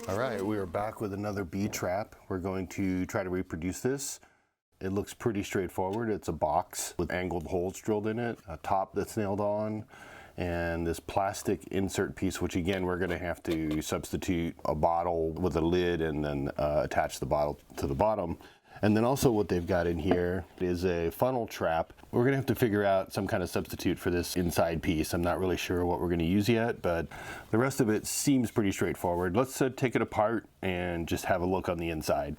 All right, we are back with another bee trap. We're going to try to reproduce this. It looks pretty straightforward. It's a box with angled holes drilled in it, a top that's nailed on, and this plastic insert piece, which again, we're gonna have to substitute a bottle with a lid and then attach the bottle to the bottom. And then also what they've got in here is a funnel trap. We're gonna have to figure out some kind of substitute for this inside piece. I'm not really sure what we're gonna use yet, but the rest of it seems pretty straightforward. Let's take it apart and just have a look on the inside.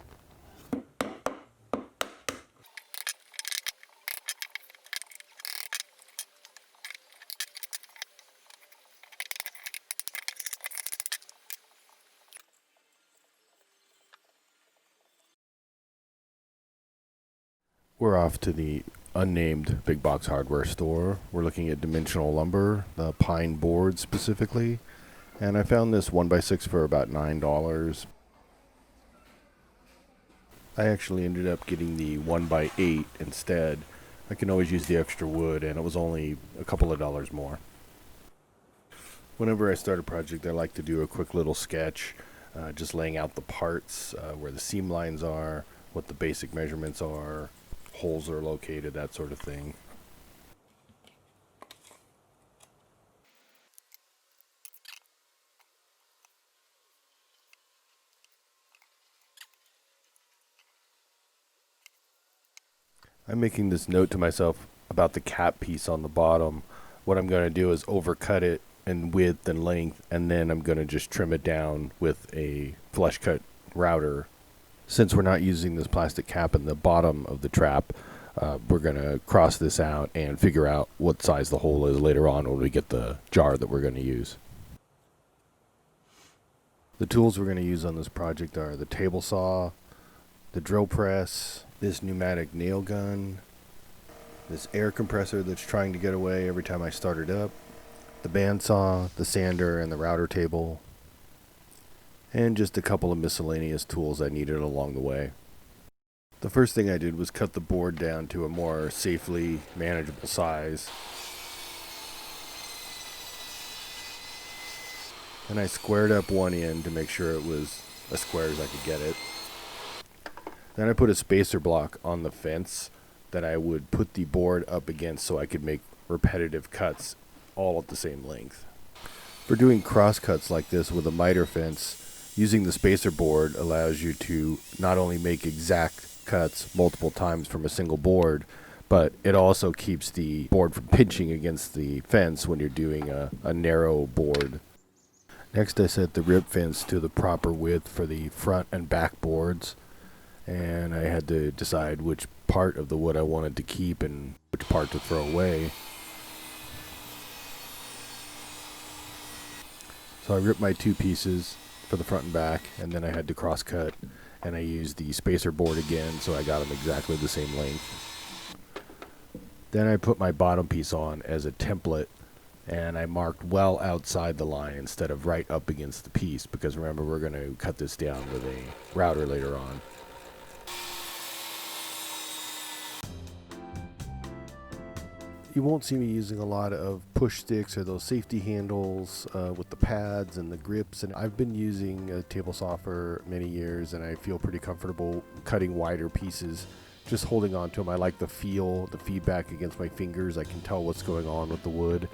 We're off to the unnamed big box hardware store. We're looking at dimensional lumber, the pine board specifically, and I found this 1x6 for about $9. I actually ended up getting the 1x8 instead. I can always use the extra wood, and it was only a couple of dollars more. Whenever I start a project, I like to do a quick little sketch, just laying out the parts, where the seam lines are, what the basic measurements are, holes are located, that sort of thing. I'm making this note to myself about the cap piece on the bottom. What I'm going to do is overcut it in width and length, and then I'm going to just trim it down with a flush cut router. Since we're not using this plastic cap in the bottom of the trap, we're going to cross this out and figure out what size the hole is later on when we get the jar that we're going to use. The tools we're going to use on this project are the table saw, the drill press, this pneumatic nail gun, this air compressor that's trying to get away every time I start it up, the bandsaw, the sander, and the router table, and just a couple of miscellaneous tools I needed along the way. The first thing I did was cut the board down to a more safely manageable size. And I squared up one end to make sure it was as square as I could get it. Then I put a spacer block on the fence that I would put the board up against so I could make repetitive cuts all at the same length. For doing cross cuts like this with a miter fence, using the spacer board allows you to not only make exact cuts multiple times from a single board, but it also keeps the board from pinching against the fence when you're doing a narrow board. Next, I set the rip fence to the proper width for the front and back boards, and I had to decide which part of the wood I wanted to keep and which part to throw away. So I ripped my two pieces for the front and back, and then I had to cross cut, and I used the spacer board again so I got them exactly the same length. Then I put my bottom piece on as a template, and I marked well outside the line instead of right up against the piece, because remember, we're going to cut this down with a router later on. You won't see me using a lot of push sticks or those safety handles with the pads and the grips, and I've been using a table saw for many years, and I feel pretty comfortable cutting wider pieces, just holding on to them. I like the feel, the feedback against my fingers. I can tell what's going on with the wood.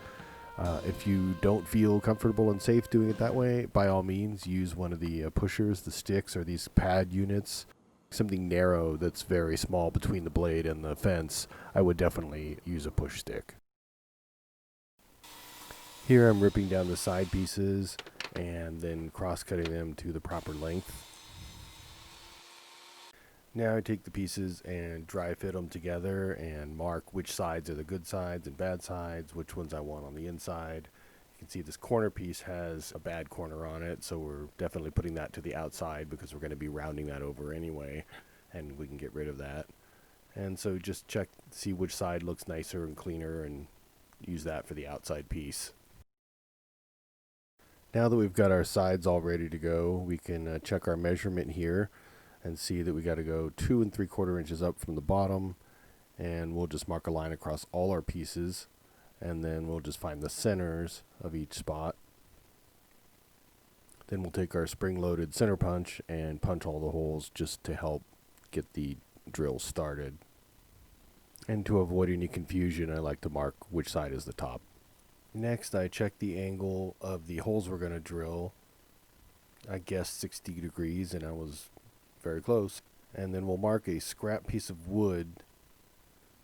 If you don't feel comfortable and safe doing it that way, by all means use one of the pushers, the sticks, or these pad units. Something narrow that's very small between the blade and the fence, I would definitely use a push stick. Here I'm ripping down the side pieces and then cross-cutting them to the proper length. Now I take the pieces and dry fit them together and mark which sides are the good sides and bad sides, which ones I want on the inside. You can see this corner piece has a bad corner on it, so we're definitely putting that to the outside because we're going to be rounding that over anyway, and we can get rid of that. And so just check, see which side looks nicer and cleaner, and use that for the outside piece. Now that we've got our sides all ready to go, we can check our measurement here and see that we got to go 2 3/4 inches up from the bottom, and we'll just mark a line across all our pieces, and then we'll just find the centers of each spot. Then we'll take our spring-loaded center punch and punch all the holes just to help get the drill started. And to avoid any confusion, I like to mark which side is the top. Next, I check the angle of the holes we're going to drill. I guessed 60 degrees, and I was very close. And then we'll mark a scrap piece of wood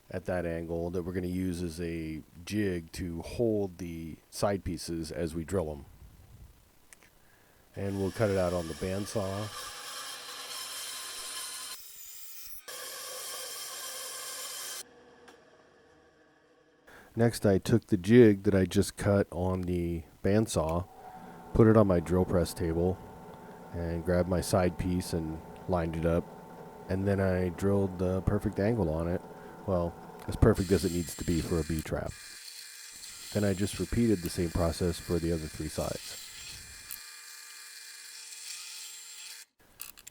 at that angle that we're going to use as a jig to hold the side pieces as we drill them. And we'll cut it out on the bandsaw. Next, I took the jig that I just cut on the bandsaw, put it on my drill press table, and grabbed my side piece and lined it up. And then I drilled the perfect angle on it. Well, as perfect as it needs to be for a bee trap. Then I just repeated the same process for the other 3 sides.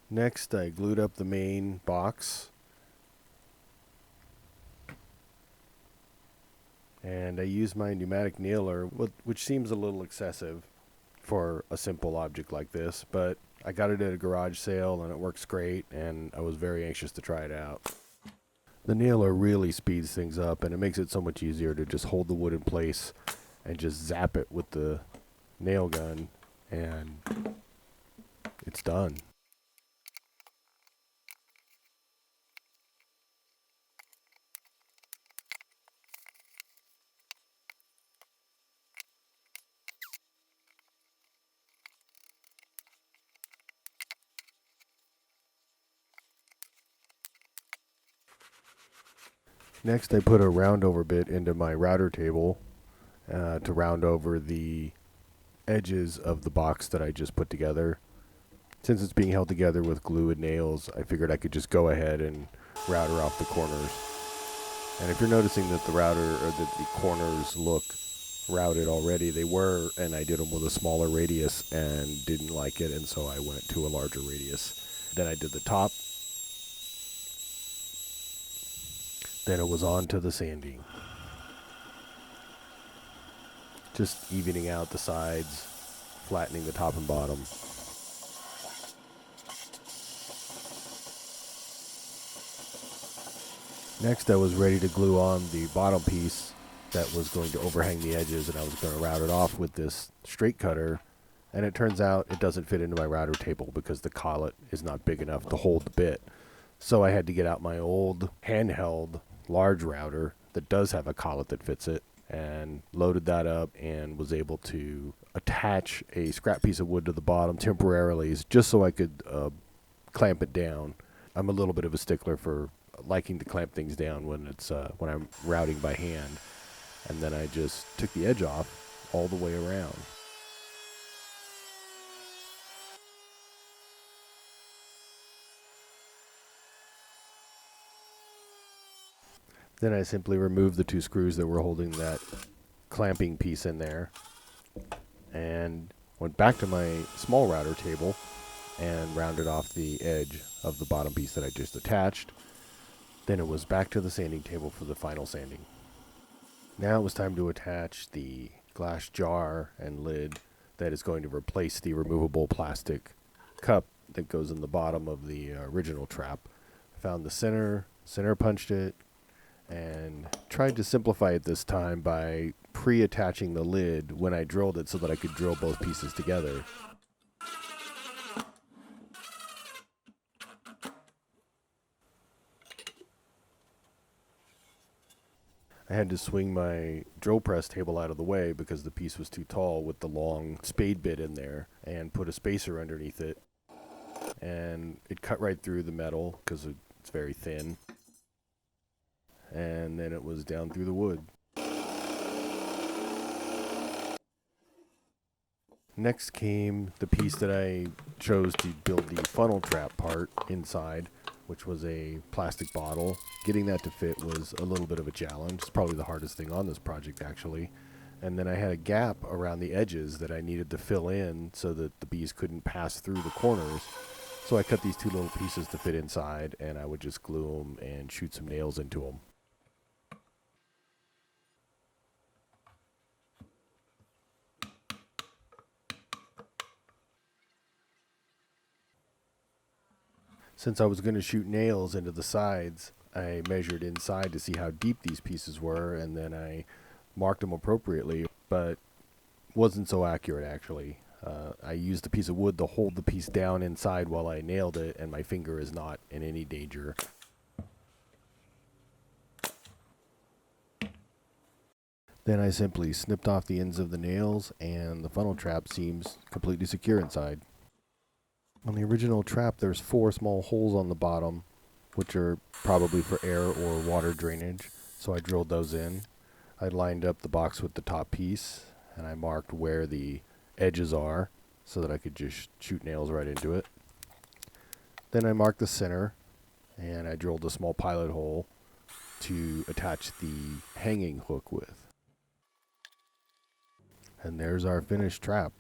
Next, I glued up the main box. And I used my pneumatic nailer, which seems a little excessive for a simple object like this, but I got it at a garage sale and it works great, and I was very anxious to try it out. The nailer really speeds things up, and it makes it so much easier to just hold the wood in place and just zap it with the nail gun, and it's done. Next, I put a round over bit into my router table to round over the edges of the box that I just put together. Since it's being held together with glue and nails, I figured I could just go ahead and router off the corners. And if you're noticing that the router or that the corners look routed already, they were, and I did them with a smaller radius and didn't like it, and so I went to a larger radius. Then I did the top. Then it was on to the sanding. Just evening out the sides, flattening the top and bottom. Next, I was ready to glue on the bottom piece that was going to overhang the edges, and I was going to route it off with this straight cutter. And it turns out it doesn't fit into my router table because the collet is not big enough to hold the bit. So I had to get out my old handheld large router that does have a collet that fits it, and loaded that up and was able to attach a scrap piece of wood to the bottom temporarily just so I could clamp it down. I'm a little bit of a stickler for liking to clamp things down when it's when I'm routing by hand, and then I just took the edge off all the way around. Then I simply removed the 2 screws that were holding that clamping piece in there and went back to my small router table and rounded off the edge of the bottom piece that I just attached. Then it was back to the sanding table for the final sanding. Now it was time to attach the glass jar and lid that is going to replace the removable plastic cup that goes in the bottom of the original trap. I found the center punched it, and tried to simplify it this time by pre-attaching the lid when I drilled it so that I could drill both pieces together. I had to swing my drill press table out of the way because the piece was too tall with the long spade bit in there, and put a spacer underneath it. And it cut right through the metal because it's very thin. And then it was down through the wood. Next came the piece that I chose to build the funnel trap part inside, which was a plastic bottle. Getting that to fit was a little bit of a challenge. It's probably the hardest thing on this project, actually. And then I had a gap around the edges that I needed to fill in so that the bees couldn't pass through the corners. So I cut these 2 little pieces to fit inside, and I would just glue them and shoot some nails into them. Since I was going to shoot nails into the sides, I measured inside to see how deep these pieces were, and then I marked them appropriately, but wasn't so accurate actually. I used a piece of wood to hold the piece down inside while I nailed it, and my finger is not in any danger. Then I simply snipped off the ends of the nails, and the funnel trap seems completely secure inside. On the original trap, there's 4 small holes on the bottom, which are probably for air or water drainage, so I drilled those in. I lined up the box with the top piece, and I marked where the edges are so that I could just shoot nails right into it. Then I marked the center, and I drilled a small pilot hole to attach the hanging hook with. And there's our finished trap.